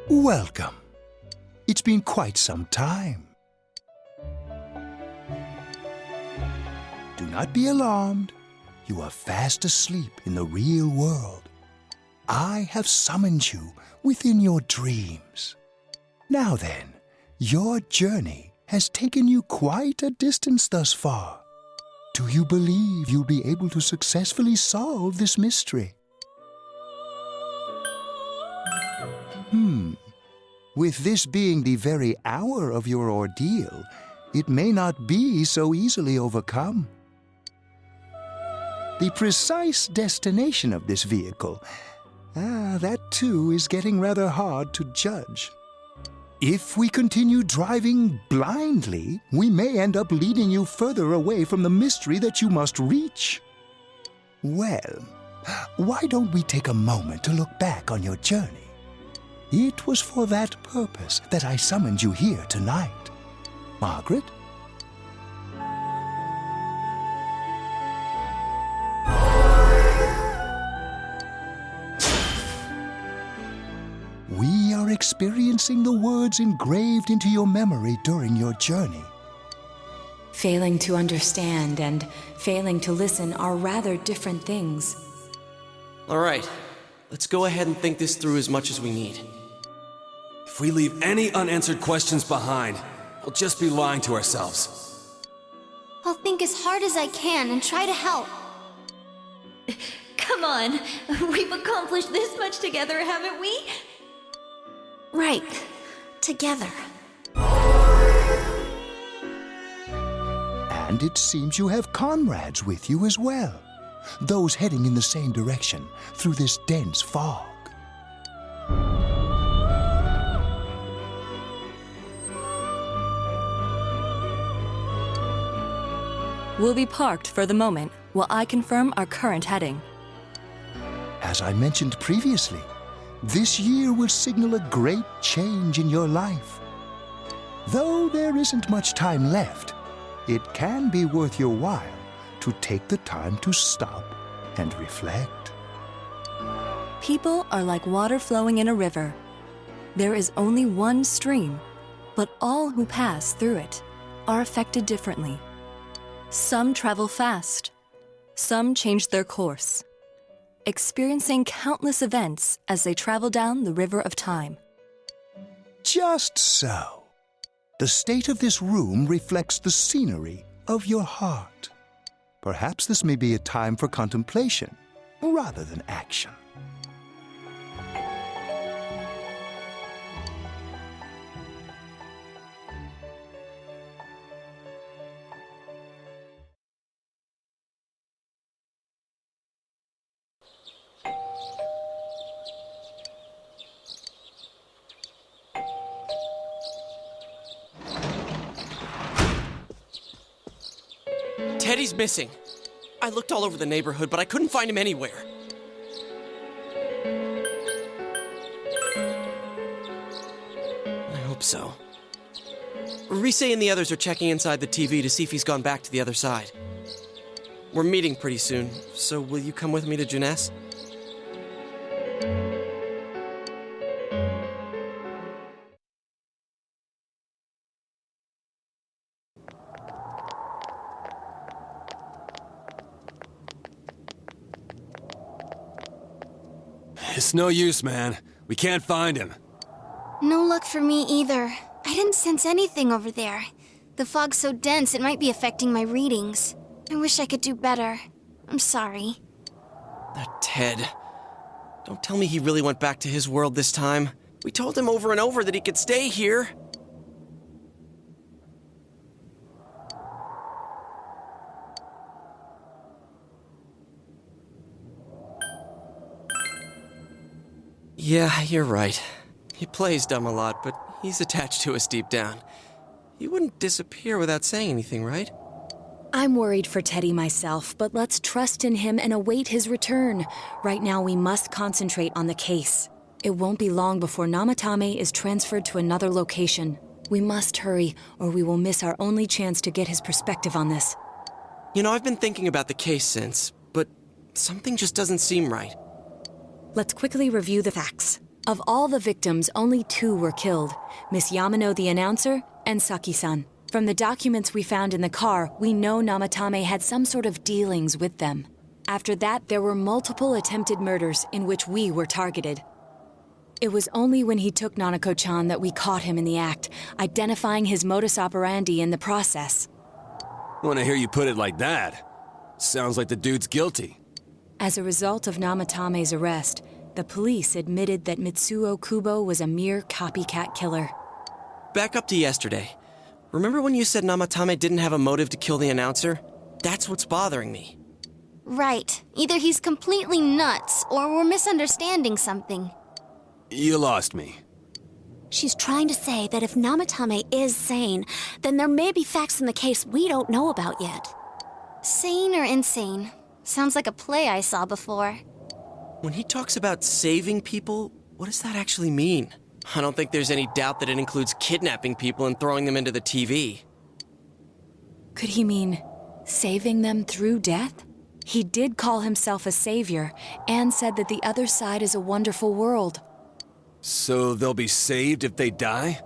Welcome. It's been quite some time. Do not be alarmed. You are fast asleep in the real world. I have summoned you within your dreams. Now then, your journey has taken you quite a distance thus far. Do you believe you'll be able to successfully solve this mystery? With this being the very hour of your ordeal, it may not be so easily overcome. The precise destination of this vehicle, that too is getting rather hard to judge. If we continue driving blindly, we may end up leading you further away from the mystery that you must reach. Well, why don't we take a moment to look back on your journey? It was for that purpose that I summoned you here tonight. Margaret? We are experiencing the words engraved into your memory during your journey. Failing to understand and failing to listen are rather different things. All right, let's go ahead and think this through as much as we need. If we leave any unanswered questions behind, we'll just be lying to ourselves. I'll think as hard as I can and try to help. Come on, we've accomplished this much together, haven't we? Right. Together. And it seems you have comrades with you as well. Those heading in the same direction through this dense fog. We'll be parked for the moment while I confirm our current heading. As I mentioned previously, this year will signal a great change in your life. Though there isn't much time left, it can be worth your while to take the time to stop and reflect. People are like water flowing in a river. There is only one stream, but all who pass through it are affected differently. Some travel fast, some change their course, experiencing countless events as they travel down the river of time. Just so. The state of this room reflects the scenery of your heart. Perhaps this may be a time for contemplation rather than action. Teddy's missing. I looked all over the neighborhood, but I couldn't find him anywhere. I hope so. Rise and the others are checking inside the TV to see if he's gone back to the other side. We're meeting pretty soon, so will you come with me to Jeunesse? It's no use, man. We can't find him. No luck for me either. I didn't sense anything over there. The fog's so dense it might be affecting my readings. I wish I could do better. I'm sorry. That Ted. Don't tell me he really went back to his world this time. We told him over and over that he could stay here. Yeah, you're right. He plays dumb a lot, but he's attached to us deep down. He wouldn't disappear without saying anything, right? I'm worried for Teddy myself, but let's trust in him and await his return. Right now, we must concentrate on the case. It won't be long before Namatame is transferred to another location. We must hurry, or we will miss our only chance to get his perspective on this. You know, I've been thinking about the case since, but something just doesn't seem right. Let's quickly review the facts. Of all the victims, only 2 were killed, Miss Yamano the announcer and Saki-san. From the documents we found in the car, we know Namatame had some sort of dealings with them. After that, there were multiple attempted murders in which we were targeted. It was only when he took Nanako-chan that we caught him in the act, identifying his modus operandi in the process. When I hear you put it like that, sounds like the dude's guilty. As a result of Namatame's arrest, the police admitted that Mitsuo Kubo was a mere copycat killer. Back up to yesterday. Remember when you said Namatame didn't have a motive to kill the announcer? That's what's bothering me. Right. Either he's completely nuts, or we're misunderstanding something. You lost me. She's trying to say that if Namatame is sane, then there may be facts in the case we don't know about yet. Sane or insane? Sounds like a play I saw before. When he talks about saving people, what does that actually mean? I don't think there's any doubt that it includes kidnapping people and throwing them into the TV. Could he mean saving them through death? He did call himself a savior and said that the other side is a wonderful world. So they'll be saved if they die?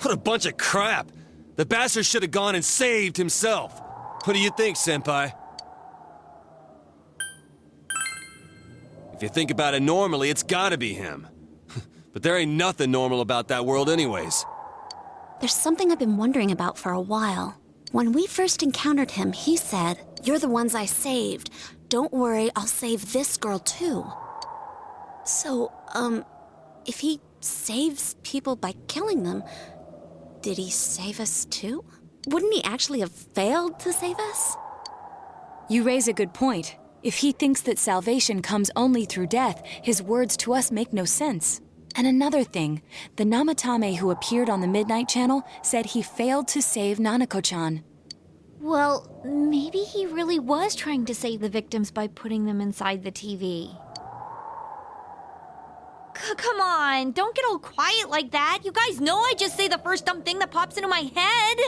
What a bunch of crap! The bastard should have gone and saved himself. What do you think, Senpai? If you think about it normally, it's gotta be him. But there ain't nothing normal about that world anyways. There's something I've been wondering about for a while. When we first encountered him, he said, "You're the ones I saved. Don't worry, I'll save this girl too." So, if he saves people by killing them, did he save us too? Wouldn't he actually have failed to save us? You raise a good point. If he thinks that salvation comes only through death, his words to us make no sense. And another thing, the Namatame who appeared on the Midnight Channel said he failed to save Nanako-chan. Well, maybe he really was trying to save the victims by putting them inside the TV. Come on, don't get all quiet like that. You guys know I just say the first dumb thing that pops into my head.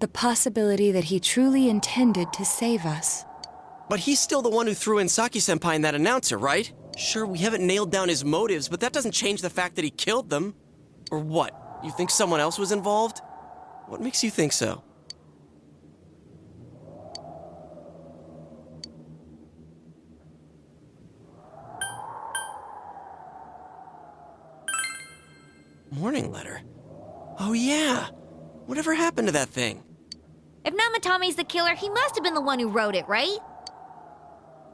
The possibility that he truly intended to save us. But he's still the one who threw in Saki-senpai and that announcer, right? Sure, we haven't nailed down his motives, but that doesn't change the fact that he killed them. Or what? You think someone else was involved? What makes you think so? Morning letter? Oh yeah! Whatever happened to that thing? If Namatame's the killer, he must have been the one who wrote it, right?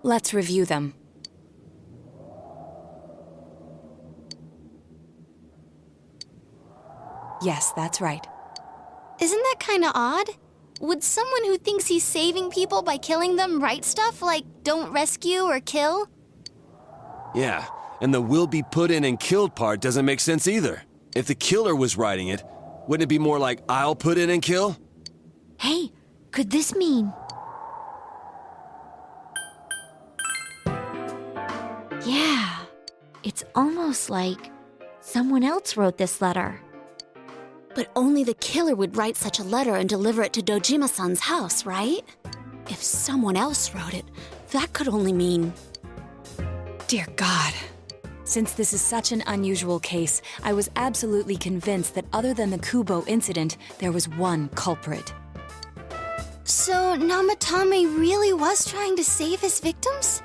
Let's review them. Yes, that's right. Isn't that kinda odd? Would someone who thinks he's saving people by killing them write stuff like don't rescue or kill? Yeah, and the will be put in and killed part doesn't make sense either. If the killer was writing it, wouldn't it be more like I'll put in and kill? Hey, could this mean... Yeah, it's almost like someone else wrote this letter. But only the killer would write such a letter and deliver it to Dojima-san's house, right? If someone else wrote it, that could only mean... Dear God. Since this is such an unusual case, I was absolutely convinced that other than the Kubo incident, there was one culprit. So Namatame really was trying to save his victims?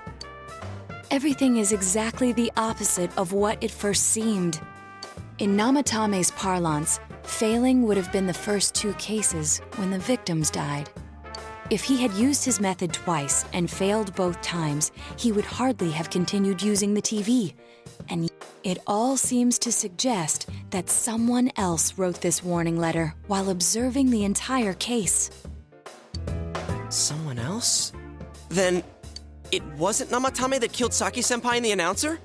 Everything is exactly the opposite of what it first seemed. In Namatame's parlance, failing would have been the first 2 cases when the victims died. If he had used his method twice and failed both times, he would hardly have continued using the TV. And it all seems to suggest that someone else wrote this warning letter while observing the entire case. Someone else? Then, it wasn't Namatame that killed Saki-senpai and the announcer?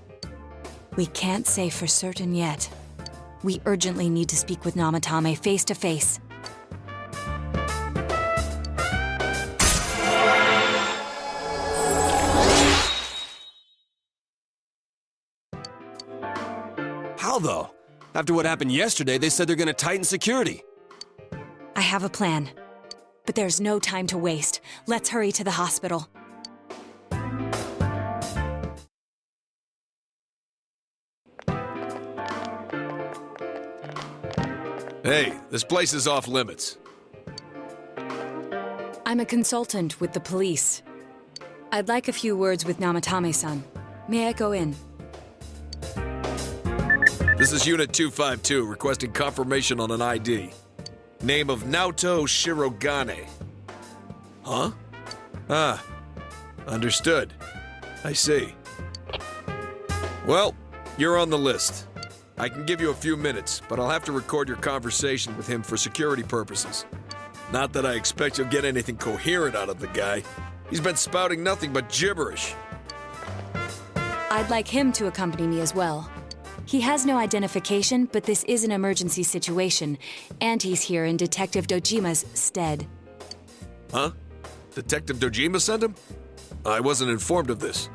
We can't say for certain yet. We urgently need to speak with Namatame face to face. How though? After what happened yesterday, they said they're gonna tighten security. I have a plan. But there's no time to waste. Let's hurry to the hospital. Hey, this place is off limits. I'm a consultant with the police. I'd like a few words with Namatame-san. May I go in? This is Unit 252, requesting confirmation on an ID. Name of Naoto Shirogane. Huh? Ah, understood. I see. Well, you're on the list. I can give you a few minutes, but I'll have to record your conversation with him for security purposes. Not that I expect you'll get anything coherent out of the guy. He's been spouting nothing but gibberish. I'd like him to accompany me as well. He has no identification, but this is an emergency situation, and he's here in Detective Dojima's stead. Huh? Detective Dojima sent him? I wasn't informed of this.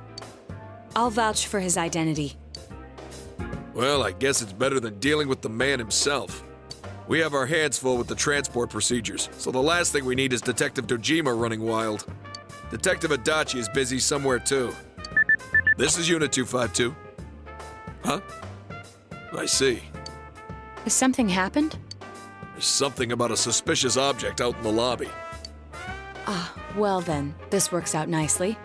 I'll vouch for his identity. Well, I guess it's better than dealing with the man himself. We have our hands full with the transport procedures, so the last thing we need is Detective Dojima running wild. Detective Adachi is busy somewhere too. This is Unit 252. Huh? I see. Has something happened? There's something about a suspicious object out in the lobby. Well then, this works out nicely.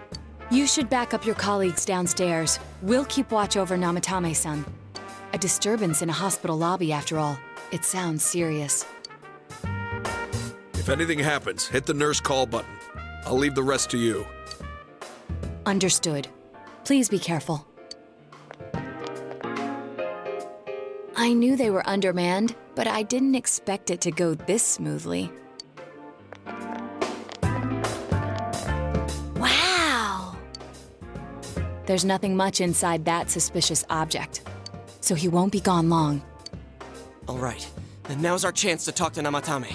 You should back up your colleagues downstairs. We'll keep watch over Namatame-san. A disturbance in a hospital lobby, after all. It sounds serious. If anything happens, hit the nurse call button. I'll leave the rest to you. Understood. Please be careful. I knew they were undermanned, but I didn't expect it to go this smoothly. Wow! There's nothing much inside that suspicious object, so he won't be gone long. All right, then now's our chance to talk to Namatame.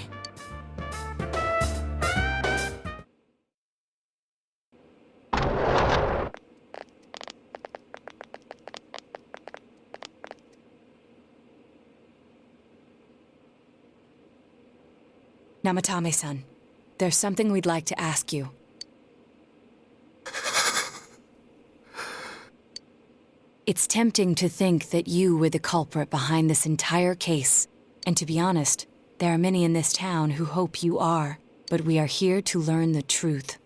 Namatame-san, there's something we'd like to ask you. It's tempting to think that you were the culprit behind this entire case. And to be honest, there are many in this town who hope you are. But we are here to learn the truth.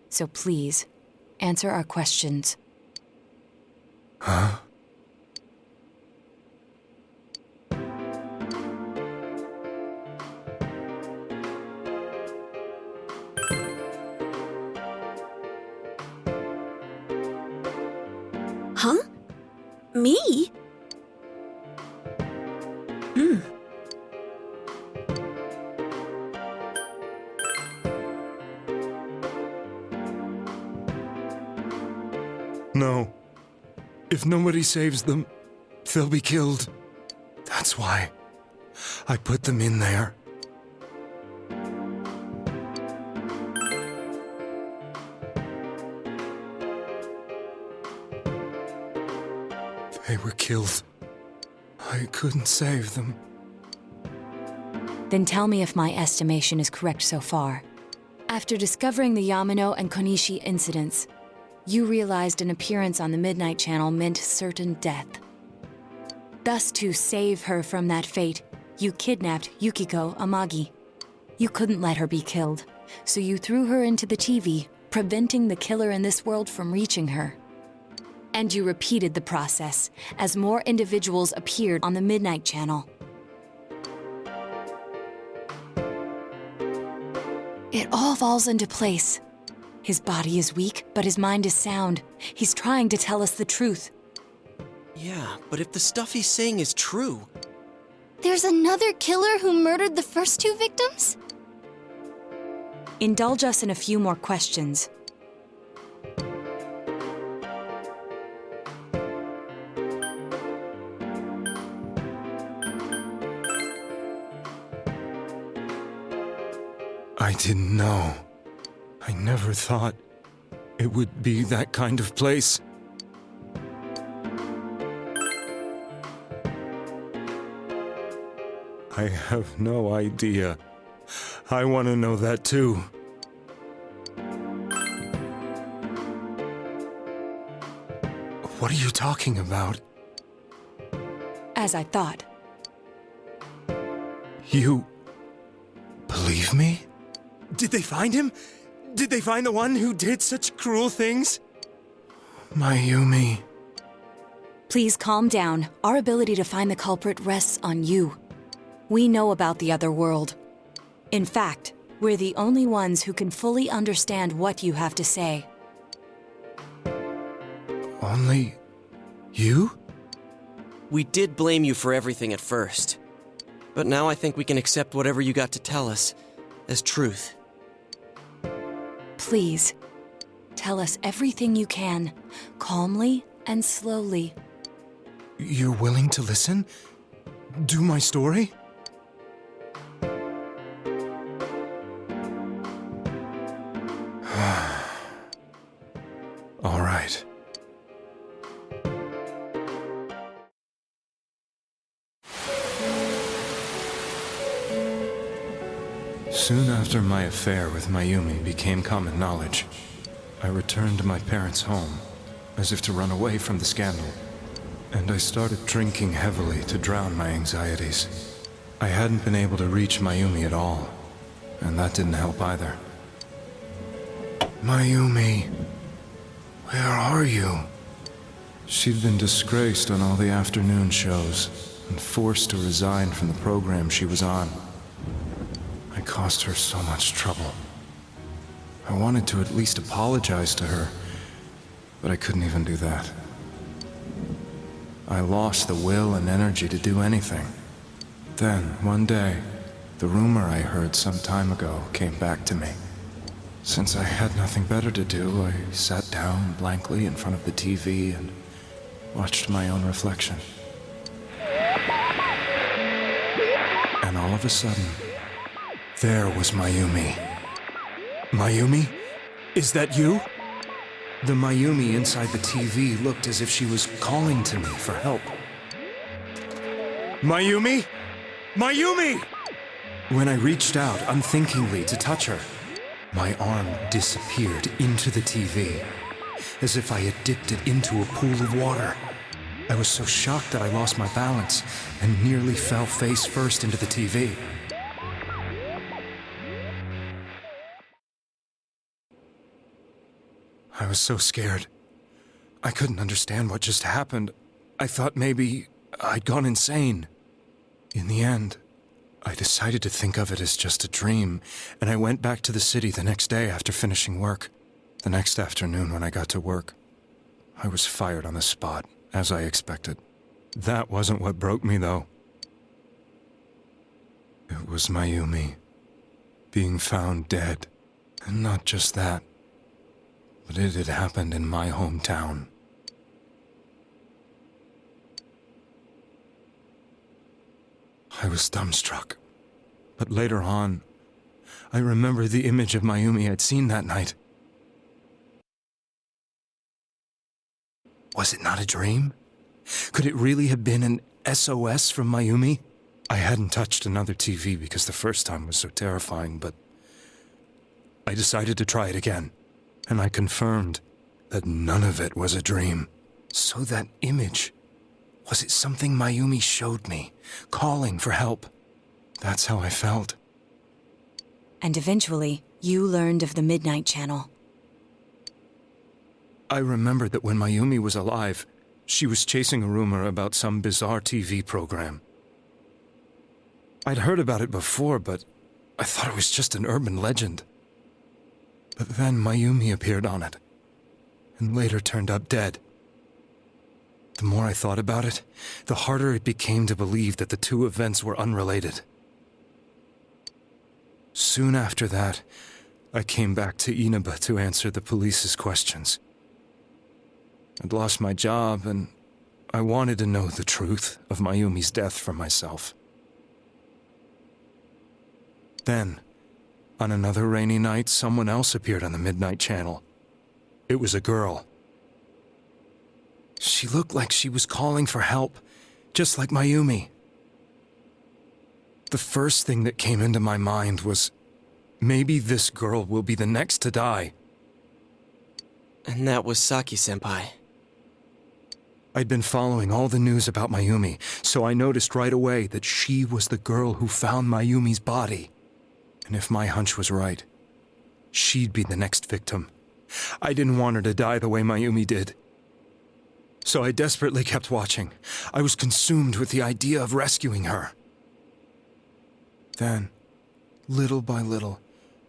So please, answer our questions. Huh? Huh? Me? No. If nobody saves them, they'll be killed. That's why I put them in there. They were killed. I couldn't save them. Then tell me if my estimation is correct so far. After discovering the Yamano and Konishi incidents, you realized an appearance on the Midnight Channel meant certain death. Thus, to save her from that fate, you kidnapped Yukiko Amagi. You couldn't let her be killed, so you threw her into the TV, preventing the killer in this world from reaching her. And you repeated the process as more individuals appeared on the Midnight Channel. It all falls into place. His body is weak, but his mind is sound. He's trying to tell us the truth. Yeah, but if the stuff he's saying is true... There's another killer who murdered the first two victims? Indulge us in a few more questions. I didn't know. I never thought it would be that kind of place. I have no idea. I want to know that too. What are you talking about? As I thought. You believe me? Did they find him? Did they find the one who did such cruel things? Mayumi. Please calm down. Our ability to find the culprit rests on you. We know about the other world. In fact, we're the only ones who can fully understand what you have to say. Only you? We did blame you for everything at first. But now I think we can accept whatever you got to tell us as truth. Please, tell us everything you can, calmly and slowly. You're willing to listen? Do my story? All right. Soon after my affair with Mayumi became common knowledge, I returned to my parents' home, as if to run away from the scandal. And I started drinking heavily to drown my anxieties. I hadn't been able to reach Mayumi at all, and that didn't help either. Mayumi, where are you? She'd been disgraced on all the afternoon shows, and forced to resign from the program she was on. I caused her so much trouble. I wanted to at least apologize to her, but I couldn't even do that. I lost the will and energy to do anything. Then, one day, the rumor I heard some time ago came back to me. Since I had nothing better to do, I sat down blankly in front of the TV and watched my own reflection. And all of a sudden, there was Mayumi. Mayumi? Is that you? The Mayumi inside the TV looked as if she was calling to me for help. Mayumi? Mayumi! When I reached out unthinkingly to touch her, my arm disappeared into the TV, as if I had dipped it into a pool of water. I was so shocked that I lost my balance and nearly fell face first into the TV. I was so scared. I couldn't understand what just happened. I thought maybe I'd gone insane. In the end, I decided to think of it as just a dream, and I went back to the city the next day after finishing work. The next afternoon when I got to work, I was fired on the spot, as I expected. That wasn't what broke me, though. It was Mayumi being found dead. And not just that, but it had happened in my hometown. I was dumbstruck. But later on, I remembered the image of Mayumi I'd seen that night. Was it not a dream? Could it really have been an SOS from Mayumi? I hadn't touched another TV because the first time was so terrifying, but I decided to try it again. And I confirmed that none of it was a dream. So that image, was it something Mayumi showed me, calling for help? That's how I felt. And eventually, you learned of the Midnight Channel. I remembered that when Mayumi was alive, she was chasing a rumor about some bizarre TV program. I'd heard about it before, but I thought it was just an urban legend. But then Mayumi appeared on it, and later turned up dead. The more I thought about it, the harder it became to believe that the two events were unrelated. Soon after that, I came back to Inaba to answer the police's questions. I'd lost my job, and I wanted to know the truth of Mayumi's death for myself. Then, on another rainy night, someone else appeared on the Midnight Channel. It was a girl. She looked like she was calling for help, just like Mayumi. The first thing that came into my mind was, maybe this girl will be the next to die. And that was Saki-senpai. I'd been following all the news about Mayumi, so I noticed right away that she was the girl who found Mayumi's body. And if my hunch was right, she'd be the next victim. I didn't want her to die the way Mayumi did. So I desperately kept watching. I was consumed with the idea of rescuing her. Then, little by little,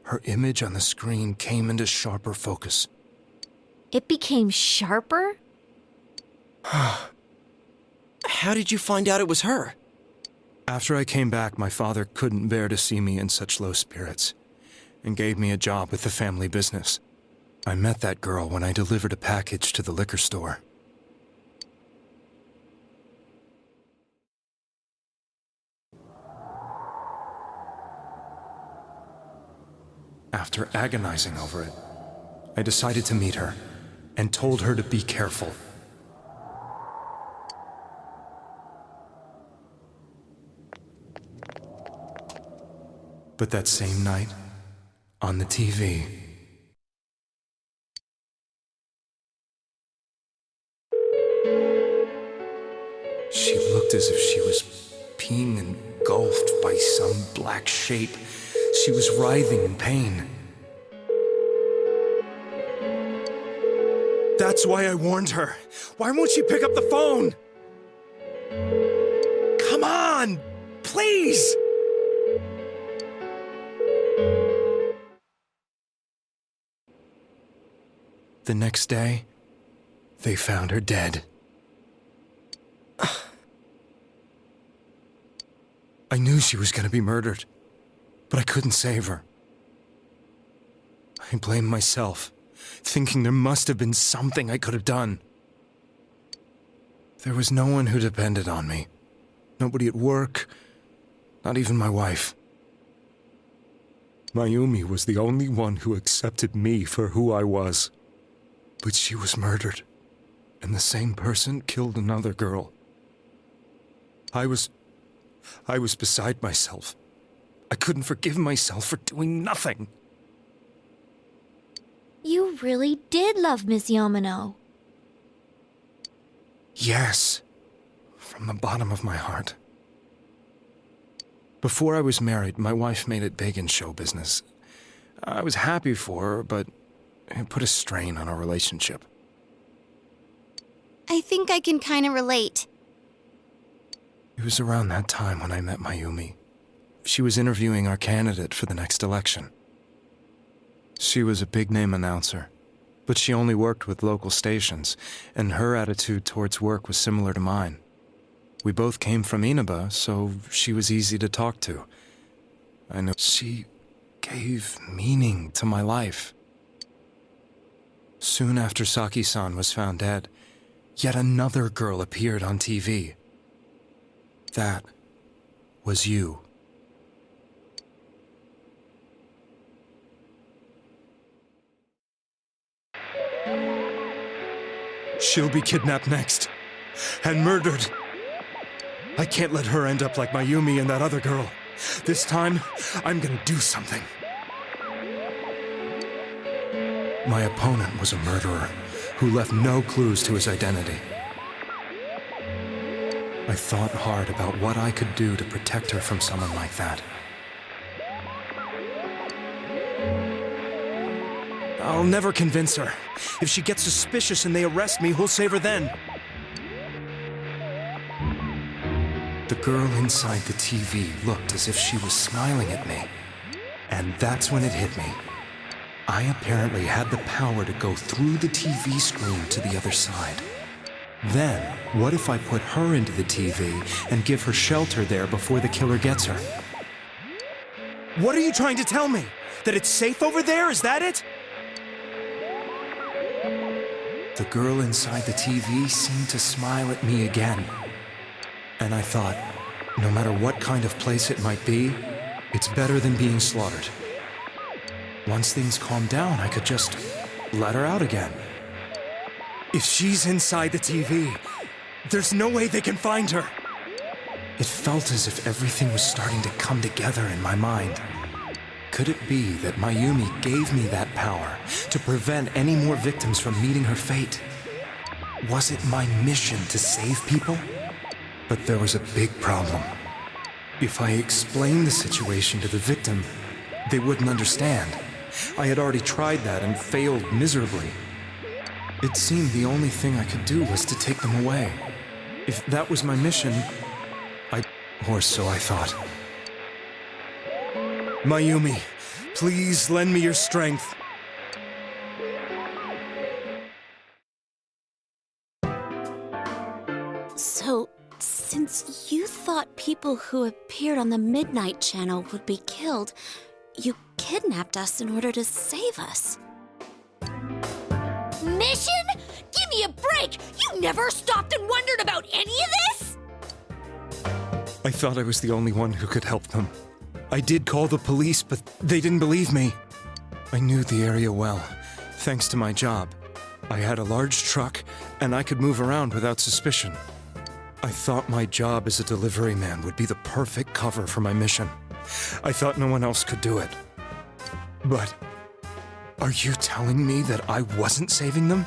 her image on the screen came into sharper focus. It became sharper? How did you find out it was her? After I came back, my father couldn't bear to see me in such low spirits, and gave me a job with the family business. I met that girl when I delivered a package to the liquor store. After agonizing over it, I decided to meet her, and told her to be careful. But that same night, on the TV, she looked as if she was being engulfed by some black shape. She was writhing in pain. That's why I warned her. Why won't she pick up the phone? Come on, please! The next day, they found her dead. I knew she was going to be murdered, but I couldn't save her. I blamed myself, thinking there must have been something I could have done. There was no one who depended on me. Nobody at work, not even my wife. Mayumi was the only one who accepted me for who I was. But she was murdered, and the same person killed another girl. I was beside myself. I couldn't forgive myself for doing nothing. You really did love Miss Yamano. Yes, from the bottom of my heart. Before I was married, my wife made it big in show business. I was happy for her, but it put a strain on our relationship. I think I can kind of relate. It was around that time when I met Mayumi. She was interviewing our candidate for the next election. She was a big-name announcer, but she only worked with local stations, and her attitude towards work was similar to mine. We both came from Inaba, so she was easy to talk to. I know she gave meaning to my life. Soon after Saki-san was found dead, yet another girl appeared on TV. That was you. She'll be kidnapped next, and murdered. I can't let her end up like Mayumi and that other girl. This time, I'm gonna do something. My opponent was a murderer who left no clues to his identity. I thought hard about what I could do to protect her from someone like that. I'll never convince her. If she gets suspicious and they arrest me, who'll save her then? The girl inside the TV looked as if she was smiling at me. And that's when it hit me. I apparently had the power to go through the TV screen to the other side. Then, what if I put her into the TV and give her shelter there before the killer gets her? What are you trying to tell me? That it's safe over there? Is that it? The girl inside the TV seemed to smile at me again. And I thought, no matter what kind of place it might be, it's better than being slaughtered. Once things calmed down, I could just let her out again. If she's inside the TV, there's no way they can find her. It felt as if everything was starting to come together in my mind. Could it be that Mayumi gave me that power to prevent any more victims from meeting her fate? Was it my mission to save people? But there was a big problem. If I explained the situation to the victim, they wouldn't understand. I had already tried that and failed miserably. It seemed the only thing I could do was to take them away. If that was my mission, or so I thought. Mayumi, please lend me your strength. So, since you thought people who appeared on the Midnight Channel would be killed, you kidnapped us in order to save us. Mission? Give me a break! You never stopped and wondered about any of this? I thought I was the only one who could help them. I did call the police, but they didn't believe me. I knew the area well, thanks to my job. I had a large truck, and I could move around without suspicion. I thought my job as a delivery man would be the perfect cover for my mission. I thought no one else could do it. But are you telling me that I wasn't saving them?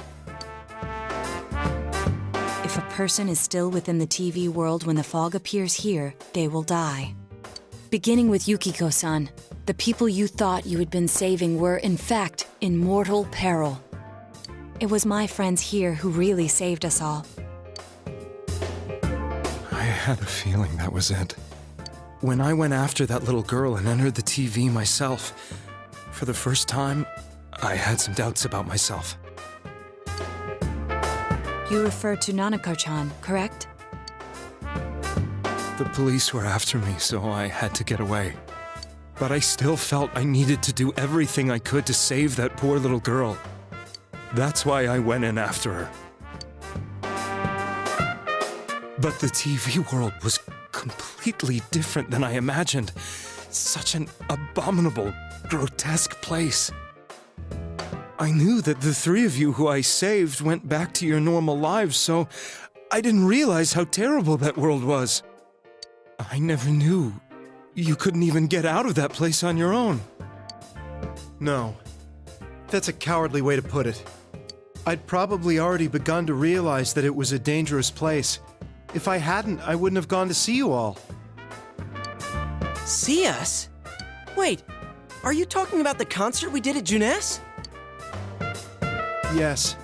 If a person is still within the TV world when the fog appears here, they will die. Beginning with Yukiko-san, the people you thought you had been saving were, in fact, in mortal peril. It was my friends here who really saved us all. I had a feeling that was it. When I went after that little girl and entered the TV myself, for the first time, I had some doubts about myself. You refer to Nanako-chan, correct? The police were after me, so I had to get away. But I still felt I needed to do everything I could to save that poor little girl. That's why I went in after her. But the TV world was completely different than I imagined. Such an abominable, grotesque place. I knew that the three of you who I saved went back to your normal lives, so I didn't realize how terrible that world was. I never knew you couldn't even get out of that place on your own. No. That's a cowardly way to put it. I'd probably already begun to realize that it was a dangerous place. If I hadn't, I wouldn't have gone to see you all. See us? Wait, are you talking about the concert we did at Junes? Yes.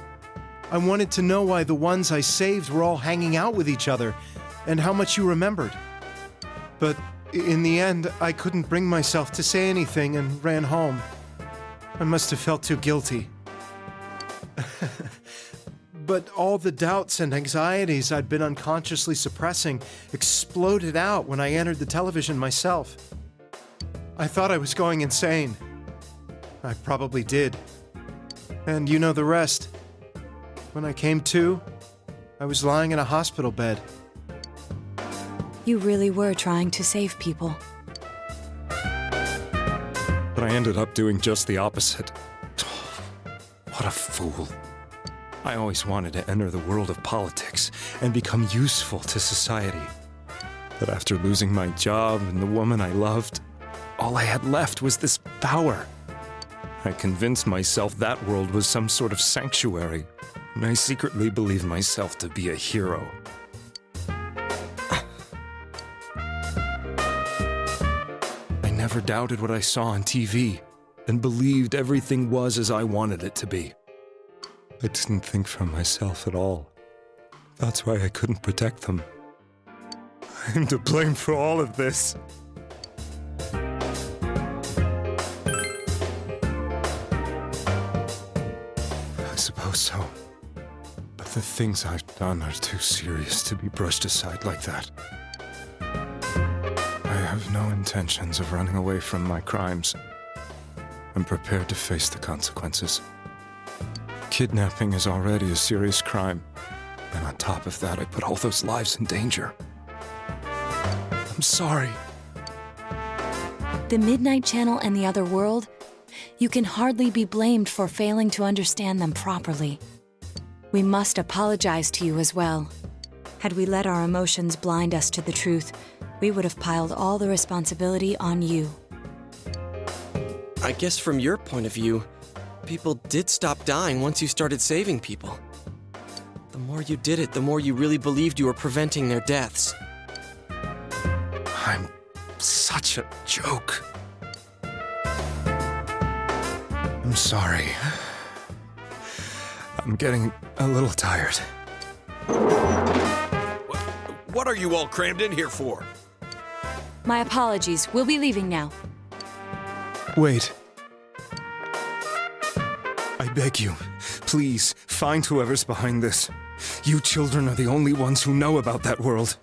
I wanted to know why the ones I saved were all hanging out with each other, and how much you remembered. But in the end, I couldn't bring myself to say anything and ran home. I must have felt too guilty. But all the doubts and anxieties I'd been unconsciously suppressing exploded out when I entered the television myself. I thought I was going insane. I probably did. And you know the rest. When I came to, I was lying in a hospital bed. You really were trying to save people. But I ended up doing just the opposite. What a fool. I always wanted to enter the world of politics and become useful to society. But after losing my job and the woman I loved, all I had left was this power. I convinced myself that world was some sort of sanctuary, and I secretly believed myself to be a hero. I never doubted what I saw on TV, and believed everything was as I wanted it to be. I didn't think for myself at all. That's why I couldn't protect them. I'm to blame for all of this. I suppose so. But the things I've done are too serious to be brushed aside like that. I have no intentions of running away from my crimes. I'm prepared to face the consequences. Kidnapping is already a serious crime, and on top of that, I put all those lives in danger. I'm sorry. The Midnight Channel and the other world, you can hardly be blamed for failing to understand them properly. We must apologize to you as well. Had we let our emotions blind us to the truth, we would have piled all the responsibility on you. I guess from your point of view, people did stop dying once you started saving people. The more you did it, the more you really believed you were preventing their deaths. I'm such a joke. I'm sorry. I'm getting a little tired. What are you all crammed in here for? My apologies. We'll be leaving now. Wait. I beg you, please, find whoever's behind this. You children are the only ones who know about that world.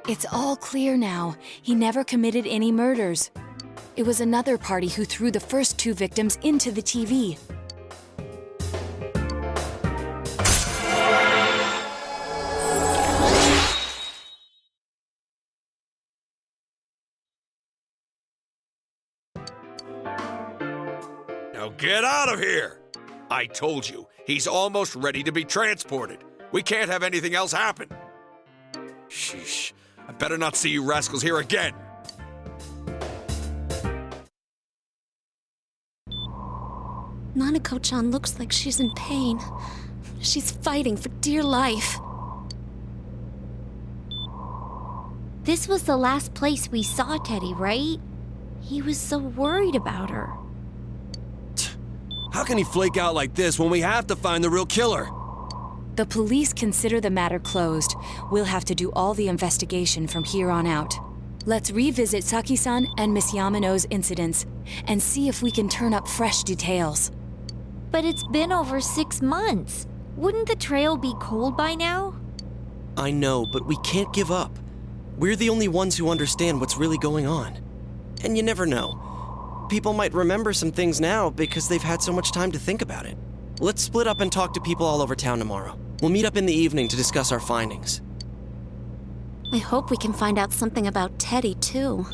It's all clear now. He never committed any murders. It was another party who threw the first 2 victims into the TV. Now get out of here! I told you, he's almost ready to be transported. We can't have anything else happen. Sheesh. I better not see you rascals here again. Nanako-chan looks like she's in pain. She's fighting for dear life. This was the last place we saw Teddy, right? He was so worried about her. How can he flake out like this when we have to find the real killer? The police consider the matter closed. We'll have to do all the investigation from here on out. Let's revisit Saki-san and Miss Yamano's incidents and see if we can turn up fresh details. But it's been over 6 months. Wouldn't the trail be cold by now? I know, but we can't give up. We're the only ones who understand what's really going on. And you never know. People might remember some things now because they've had so much time to think about it. Let's split up and talk to people all over town tomorrow. We'll meet up in the evening to discuss our findings. I hope we can find out something about Teddy, too.